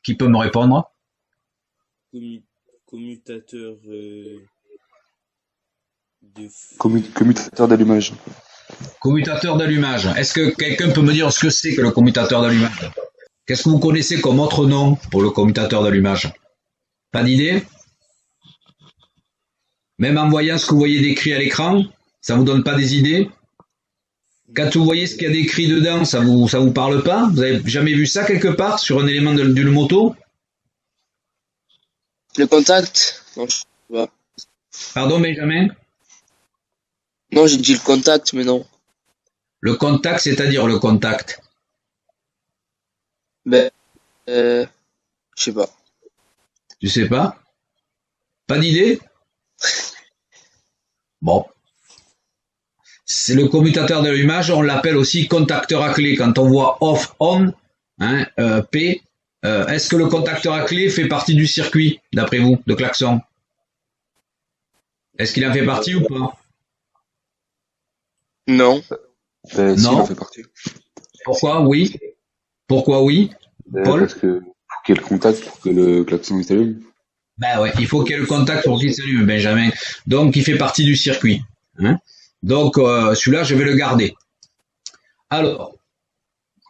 Qui peut me répondre? commu- commutateur de Commutateur d'allumage. Commutateur d'allumage. Est-ce que quelqu'un peut me dire ce que c'est que le commutateur d'allumage? Qu'est-ce que vous connaissez comme autre nom pour le commutateur d'allumage? Pas d'idée? Même en voyant ce que vous voyez décrit à l'écran, ça vous donne pas des idées? Quand vous voyez ce qu'il y a décrit dedans, ça vous parle pas? Vous avez jamais vu ça quelque part sur un élément d'une moto? Le contact? Non, je sais pas. Pardon, Benjamin? Non, j'ai dit le contact, mais non. Le contact, c'est-à-dire le contact. Ben, je sais pas. Tu sais pas? Pas d'idée? Bon. C'est le commutateur d'allumage, on l'appelle aussi contacteur à clé. Quand on voit off, on, hein, P, est-ce que le contacteur à clé fait partie du circuit, d'après vous, de klaxon? Est-ce qu'il en fait partie ou pas? Non. Si, il Non. en fait partie. Pourquoi oui? Pourquoi oui? Paul? Parce que faut qu'il y ait le contact pour que le klaxon il s'allume. Ben ouais, il faut qu'il y ait le contact pour qu'il s'allume, Benjamin. Donc, il fait partie du circuit. Hein. Donc, celui-là, je vais le garder. Alors,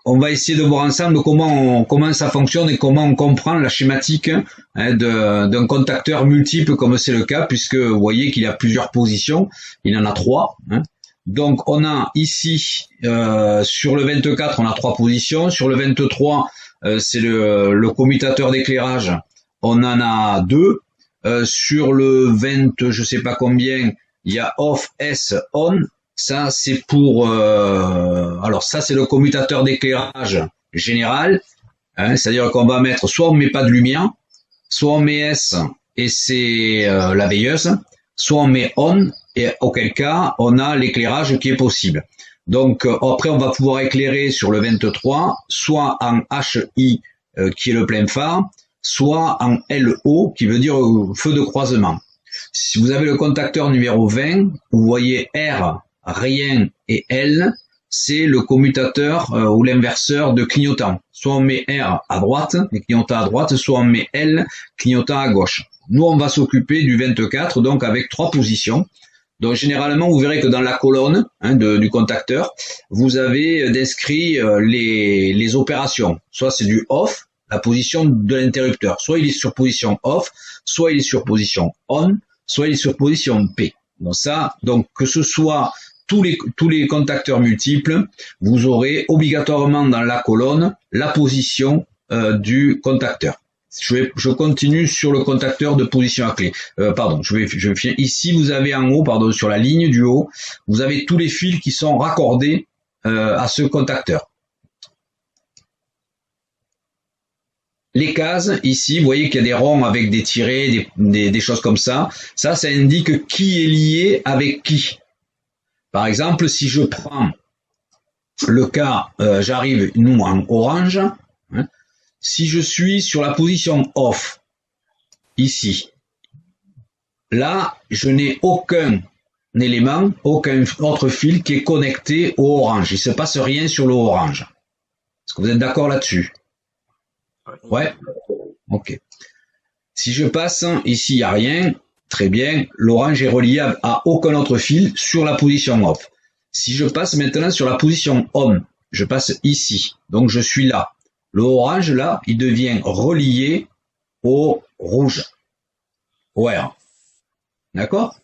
on va essayer de voir ensemble comment ça fonctionne et comment on comprend la schématique hein, d'un contacteur multiple comme c'est le cas, puisque vous voyez qu'il y a plusieurs positions. Il en a 3. Hein. Donc, on a ici, sur le 24, on a 3 positions. Sur le 23, c'est le commutateur d'éclairage. On en a 2. Sur le 20, je sais pas combien, il y a off, S, on. Ça, c'est pour... alors ça, c'est le commutateur d'éclairage général. Hein, c'est-à-dire qu'on va mettre, soit on met pas de lumière, soit on met S et c'est la veilleuse, soit on met on et auquel cas, on a l'éclairage qui est possible. Donc après, on va pouvoir éclairer sur le 23, soit en HI qui est le plein phare, soit en LO qui veut dire feu de croisement. Si vous avez le contacteur numéro 20, vous voyez R, rien et L, c'est le commutateur ou l'inverseur de clignotant. Soit on met R à droite, et clignotant à droite, soit on met L, clignotant à gauche. Nous, on va s'occuper du 24, donc avec 3 positions. Donc généralement, vous verrez que dans la colonne hein, du contacteur, vous avez d'inscrit les opérations. Soit c'est du off, la position de l'interrupteur. Soit il est sur position off, soit il est sur position on, soit il est sur position P. Donc ça, donc que ce soit tous les contacteurs multiples, vous aurez obligatoirement dans la colonne la position du contacteur. Je continue sur le contacteur de position à clé. Pardon, je vais finir. Ici, vous avez en haut, pardon, sur la ligne du haut, vous avez tous les fils qui sont raccordés à ce contacteur. Les cases, ici, vous voyez qu'il y a des ronds avec des tirets, des choses comme ça. Ça indique qui est lié avec qui. Par exemple, si je prends le cas, j'arrive, nous, en orange, hein, si je suis sur la position off, ici, là, je n'ai aucun élément, aucun autre fil qui est connecté au orange. Il ne se passe rien sur le orange. Est-ce que vous êtes d'accord là-dessus? Ouais. Ok. Si je passe, ici, il n'y a rien. Très bien. L'orange est relié à aucun autre fil sur la position off. Si je passe maintenant sur la position on, je passe ici. Donc, je suis là. Le orange, là, il devient relié au rouge. Au R. D'accord?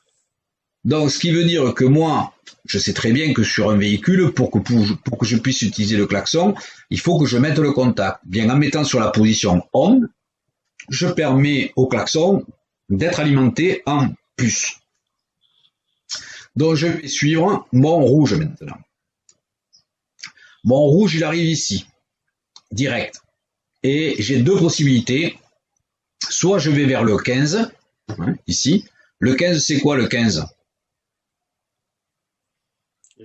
Donc, ce qui veut dire que moi, je sais très bien que sur un véhicule, pour que je puisse utiliser le klaxon, il faut que je mette le contact. Bien, en mettant sur la position on, je permets au klaxon d'être alimenté en puce. Donc, je vais suivre mon rouge maintenant. Mon rouge, il arrive ici, direct. Et j'ai 2 possibilités. Soit je vais vers le 15, hein, ici. Le 15, c'est quoi le 15?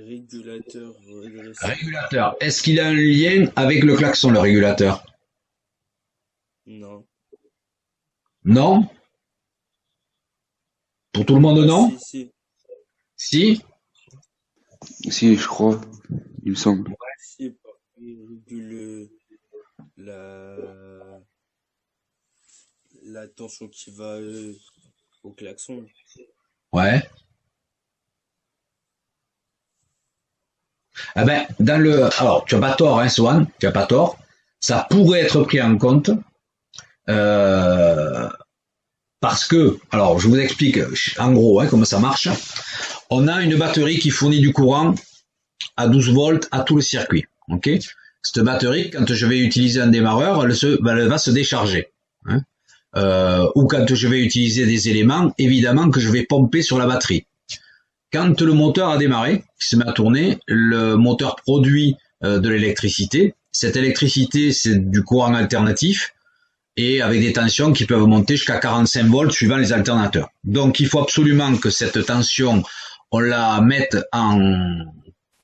régulateur régressif. Régulateur. Est-ce qu'il a un lien avec le klaxon, le régulateur? Non. Non? Pour tout le monde, non? Si. Si? Si, je crois, il me semble. Si, il régule la la tension qui va au klaxon. Ouais. Ah ben, alors, tu as pas tort, hein, Swan, tu as pas tort. Ça pourrait être pris en compte, euh, parce que, alors, je vous explique en gros, hein, comment ça marche. On a une batterie qui fournit du courant à 12 volts à tout le circuit. Ok. Cette batterie, quand je vais utiliser un démarreur, elle va se décharger. Hein. Ou quand je vais utiliser des éléments, évidemment que je vais pomper sur la batterie. Quand le moteur a démarré, il se met à tourner, le moteur produit de l'électricité. Cette électricité, c'est du courant alternatif et avec des tensions qui peuvent monter jusqu'à 45 volts suivant les alternateurs. Donc, il faut absolument que cette tension, on la mette en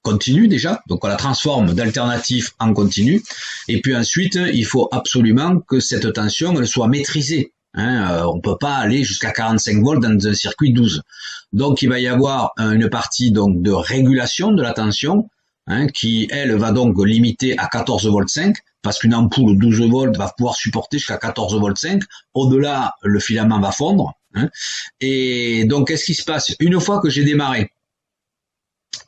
continu déjà, donc on la transforme d'alternatif en continu, et puis ensuite, il faut absolument que cette tension elle soit maîtrisée. Hein, on peut pas aller jusqu'à 45 volts dans un circuit 12. Donc il va y avoir une partie donc de régulation de la tension, hein, qui elle va donc limiter à 14 volts 5, parce qu'une ampoule 12 volts va pouvoir supporter jusqu'à 14 volts 5. Au-delà, le filament va fondre. Hein, et donc qu'est-ce qui se passe? Une fois que j'ai démarré,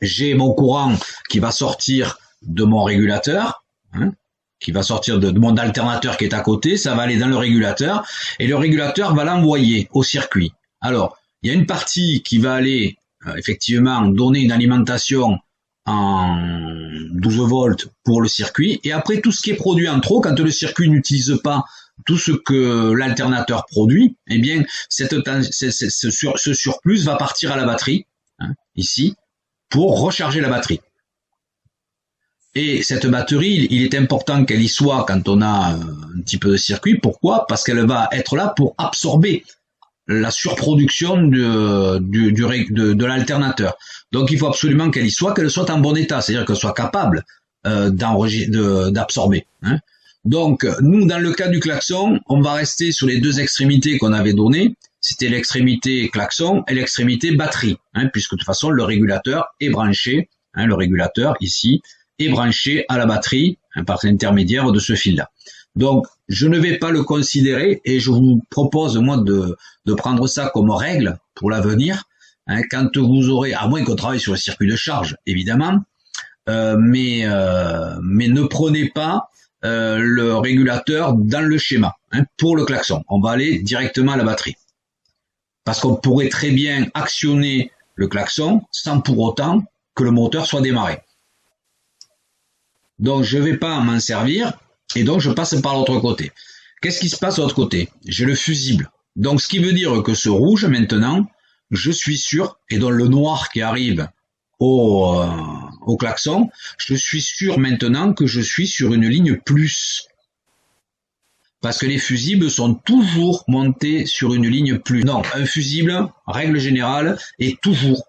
j'ai mon courant qui va sortir de mon régulateur, hein, qui va sortir de mon alternateur qui est à côté, ça va aller dans le régulateur, et le régulateur va l'envoyer au circuit. Alors, il y a une partie qui va aller, effectivement, donner une alimentation en 12 volts pour le circuit, et après, tout ce qui est produit en trop, quand le circuit n'utilise pas tout ce que l'alternateur produit, eh bien, ce surplus va partir à la batterie, hein, ici, pour recharger la batterie. Et cette batterie, il est important qu'elle y soit quand on a un petit peu de circuit. Pourquoi? Parce qu'elle va être là pour absorber la surproduction de l'alternateur. Donc il faut absolument qu'elle soit en bon état, c'est-à-dire qu'elle soit capable d'absorber. Hein. Donc nous, dans le cas du klaxon, on va rester sur les deux extrémités qu'on avait données. C'était l'extrémité klaxon et l'extrémité batterie, hein, puisque de toute façon le régulateur est branché, hein, le régulateur ici est branché à la batterie, hein, par l'intermédiaire de ce fil-là. Donc je ne vais pas le considérer et je vous propose moi de prendre ça comme règle pour l'avenir, hein, quand vous aurez, à moins qu'on travaille sur le circuit de charge évidemment, mais ne prenez pas le régulateur dans le schéma, hein, pour le klaxon. On va aller directement à la batterie. Parce qu'on pourrait très bien actionner le klaxon sans pour autant que le moteur soit démarré. Donc je ne vais pas m'en servir et donc je passe par l'autre côté. Qu'est-ce qui se passe de l'autre côté? J'ai le fusible. Donc ce qui veut dire que ce rouge maintenant, je suis sûr, et dans le noir qui arrive au klaxon, je suis sûr maintenant que je suis sur une ligne plus. Parce que les fusibles sont toujours montés sur une ligne plus. Non, un fusible, règle générale, est toujours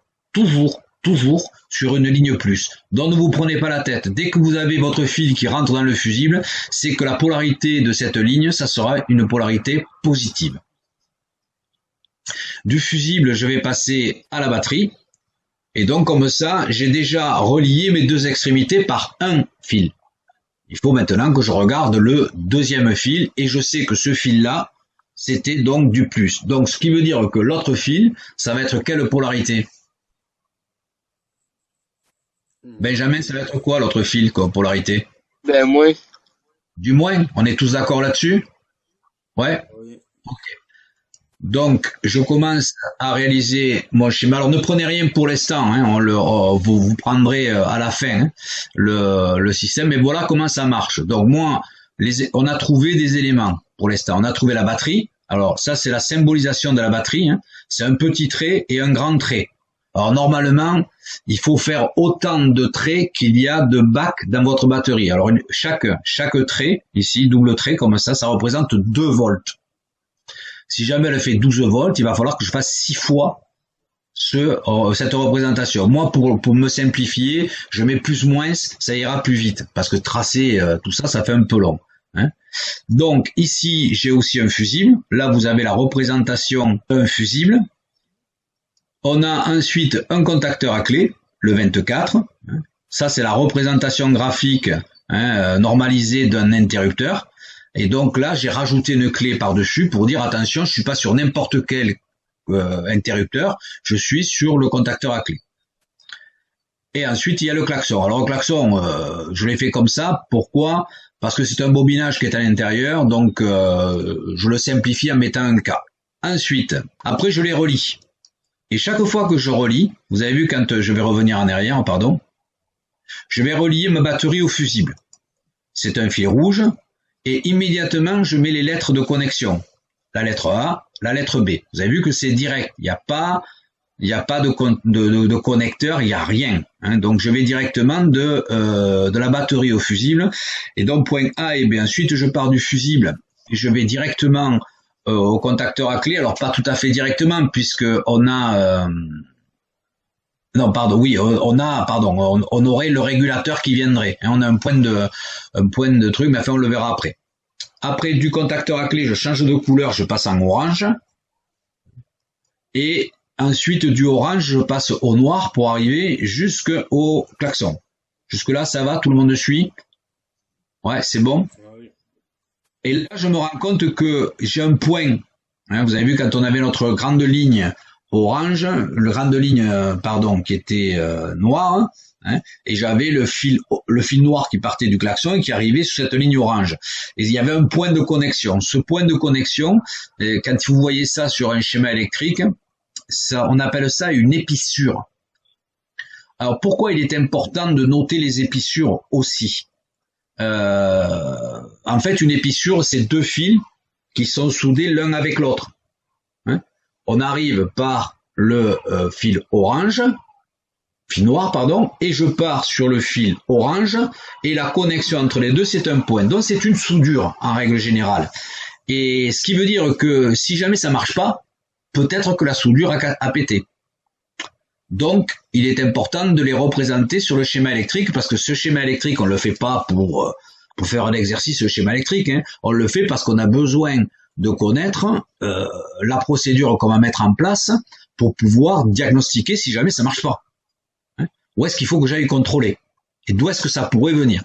sur une ligne plus. Donc ne vous prenez pas la tête. Dès que vous avez votre fil qui rentre dans le fusible, c'est que la polarité de cette ligne, ça sera une polarité positive. Du fusible, je vais passer à la batterie. Et donc comme ça, j'ai déjà relié mes deux extrémités par un fil. Il faut maintenant que je regarde le deuxième fil et je sais que ce fil-là, c'était donc du plus. Donc ce qui veut dire que l'autre fil, ça va être quelle polarité? Benjamin, ça va être quoi l'autre fil comme polarité? Ben, moins. Du moins, on est tous d'accord là-dessus? Ouais? Oui. Ok. Donc, je commence à réaliser mon schéma. Alors, ne prenez rien pour l'instant, hein, vous prendrez à la fin, hein, le système. Mais voilà comment ça marche. Donc, moi, on a trouvé des éléments pour l'instant. On a trouvé la batterie. Alors, ça, c'est la symbolisation de la batterie. Hein. C'est un petit trait et un grand trait. Alors, normalement, il faut faire autant de traits qu'il y a de bacs dans votre batterie. Alors, chaque trait, ici, double trait, comme ça représente 2 volts. Si jamais elle fait 12 volts, il va falloir que je fasse 6 fois cette représentation. Moi, pour me simplifier, je mets plus moins, ça ira plus vite. Parce que tracer tout ça, ça fait un peu long. Hein. Donc, ici, j'ai aussi un fusible. Là, vous avez la représentation d'un fusible. On a ensuite un contacteur à clé, le 24. Ça, c'est la représentation graphique, hein, normalisée d'un interrupteur. Et donc là, j'ai rajouté une clé par-dessus pour dire attention, je suis pas sur n'importe quel interrupteur, je suis sur le contacteur à clé. Et ensuite, il y a le klaxon. Alors le klaxon, je l'ai fait comme ça. Pourquoi? Parce que c'est un bobinage qui est à l'intérieur, donc je le simplifie en mettant un K. Ensuite, après, je les relie. Et chaque fois que je relie, vous avez vu quand je vais revenir en arrière, pardon, je vais relier ma batterie au fusible. C'est un fil rouge, et immédiatement, je mets les lettres de connexion. La lettre A, la lettre B. Vous avez vu que c'est direct. Il n'y a pas de connecteur, il n'y a rien. Hein. Donc je vais directement de la batterie au fusible. Et donc point A et B. Ensuite, je pars du fusible et je vais directement au contacteur à clé. Alors pas tout à fait directement puisque on a non, pardon, oui, on aurait le régulateur qui viendrait. Hein. On a un point de truc, mais enfin on le verra après. Après du contacteur à clé, je change de couleur, je passe en orange. Et ensuite du orange, je passe au noir pour arriver jusqu'au klaxon. Jusque là, ça va, tout le monde suit? Ouais, c'est bon. Et là, je me rends compte que j'ai un point. Hein, vous avez vu quand on avait notre grande ligne orange, qui était noir, hein, et j'avais le fil noir qui partait du klaxon et qui arrivait sur cette ligne orange. Et il y avait un point de connexion. Ce point de connexion, quand vous voyez ça sur un schéma électrique, on appelle ça une épissure. Alors pourquoi il est important de noter les épissures aussi? En fait, une épissure, c'est deux fils qui sont soudés l'un avec l'autre. Hein, on arrive par le fil noir, et je pars sur le fil orange, et la connexion entre les deux, c'est un point. Donc c'est une soudure en règle générale. Et ce qui veut dire que si jamais ça marche pas, peut-être que la soudure a pété. Donc, il est important de les représenter sur le schéma électrique, parce que ce schéma électrique, on le fait pas pour faire un exercice de schéma électrique, hein. On le fait parce qu'on a besoin de connaître la procédure qu'on va mettre en place pour pouvoir diagnostiquer si jamais ça marche pas. Hein. Où est-ce qu'il faut que j'aille contrôler? Et d'où est-ce que ça pourrait venir?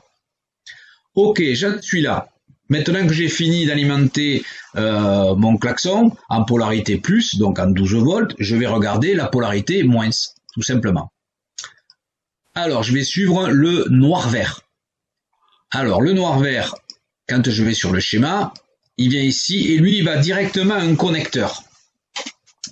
Ok, je suis là. Maintenant que j'ai fini d'alimenter mon klaxon en polarité plus, donc en 12 volts, je vais regarder la polarité moins, tout simplement. Alors, je vais suivre le noir-vert. Alors, le noir-vert, quand je vais sur le schéma, il vient ici et lui, il va directement à un connecteur.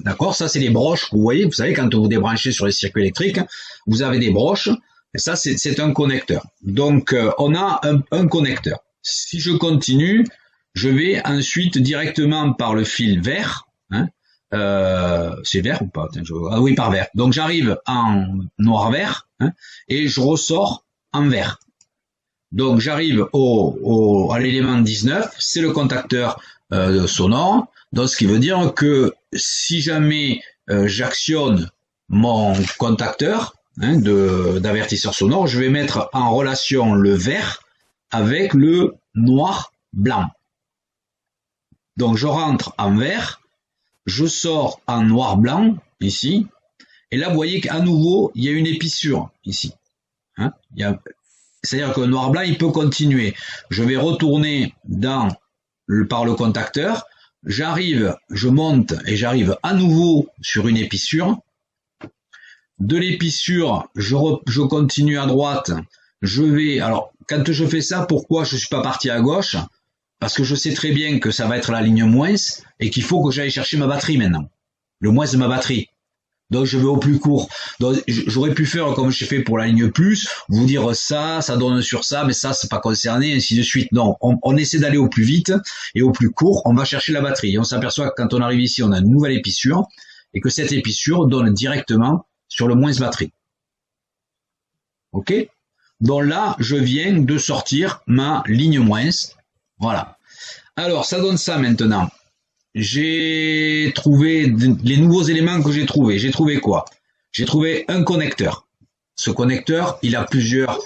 D'accord? Ça, c'est les broches. Vous savez, quand vous débranchez sur les circuits électriques, vous avez des broches. Et ça, c'est un connecteur. Donc, on a un connecteur. Si je continue, je vais ensuite directement par le fil vert. Hein, c'est vert ou pas? Ah oui, par vert. Donc j'arrive en noir-vert, hein, et je ressors en vert. Donc j'arrive à l'élément 19, c'est le contacteur sonore. Donc ce qui veut dire que si jamais j'actionne mon contacteur, hein, d'avertisseur sonore, je vais mettre en relation le vert avec le noir-blanc. Donc je rentre en vert, je sors en noir-blanc, ici, et là vous voyez qu'à nouveau, il y a une épissure, ici. Hein, c'est-à-dire que le noir-blanc, il peut continuer. Je vais retourner par le contacteur, je monte et j'arrive à nouveau sur une épissure. De l'épissure, je continue à droite, alors, quand je fais ça, pourquoi je suis pas parti à gauche? Parce que je sais très bien que ça va être la ligne moins et qu'il faut que j'aille chercher ma batterie maintenant. Le moins de ma batterie. Donc je vais au plus court. Donc j'aurais pu faire comme j'ai fait pour la ligne plus, vous dire ça donne sur ça, mais ça c'est pas concerné, ainsi de suite. Non, on essaie d'aller au plus vite et au plus court, on va chercher la batterie. Et on s'aperçoit que quand on arrive ici, on a une nouvelle épissure et que cette épissure donne directement sur le moins batterie. Ok? Donc là, je viens de sortir ma ligne moins. Voilà. Alors, ça donne ça maintenant. J'ai trouvé les nouveaux éléments que j'ai trouvés. J'ai trouvé quoi? J'ai trouvé un connecteur. Ce connecteur, il a plusieurs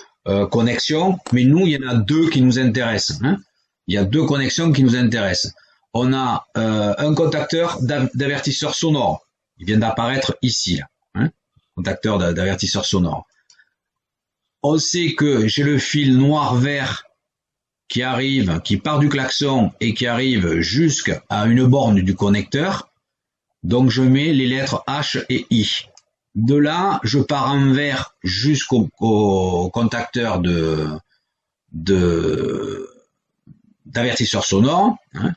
connexions, mais nous, il y en a deux qui nous intéressent. Hein, il y a deux connexions qui nous intéressent. On a un contacteur d'avertisseur sonore. Il vient d'apparaître ici, là. Hein, contacteur d'avertisseur sonore. On sait que j'ai le fil noir-vert qui part du klaxon et qui arrive jusqu'à une borne du connecteur. Donc je mets les lettres H et I. De là, je pars en vert jusqu'au contacteur d'avertisseur sonore. Hein.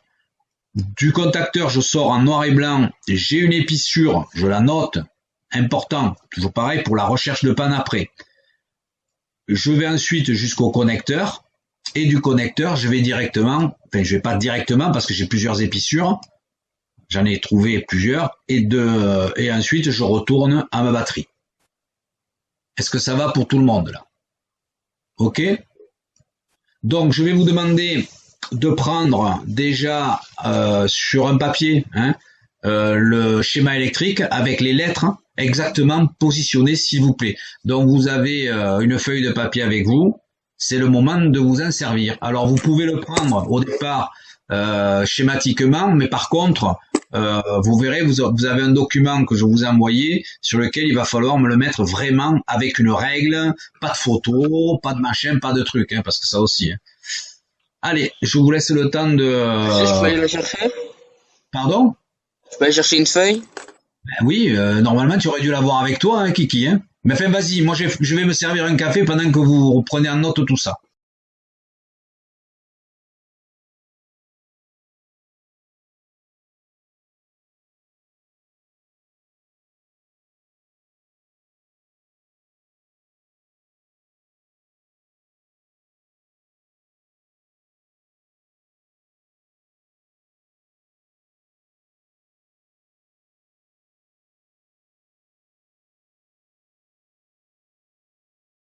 Du contacteur, je sors en noir et blanc. J'ai une épissure, je la note. Important, toujours pareil pour la recherche de panne après. Je vais ensuite jusqu'au connecteur. Et du connecteur, je vais directement, enfin je vais pas directement parce que j'ai plusieurs épissures. J'en ai trouvé plusieurs. Et ensuite, je retourne à ma batterie. Est-ce que ça va pour tout le monde là? Ok? Donc, je vais vous demander de prendre déjà sur un papier le schéma électrique avec les lettres exactement positionnées, s'il vous plaît. Donc, vous avez une feuille de papier avec vous. C'est le moment de vous en servir. Alors, vous pouvez le prendre au départ schématiquement, mais par contre, vous verrez, vous avez un document que je vous ai envoyé sur lequel il va falloir me le mettre vraiment avec une règle, pas de photo, pas de machin, pas de truc, parce que ça aussi. Allez, je vous laisse le temps de... Je peux aller la chercher? Pardon? Je peux aller chercher une feuille? Ben oui, normalement tu aurais dû l'avoir avec toi, Kiki. Mais enfin, vas-y, moi je vais me servir un café pendant que vous reprenez en note tout ça.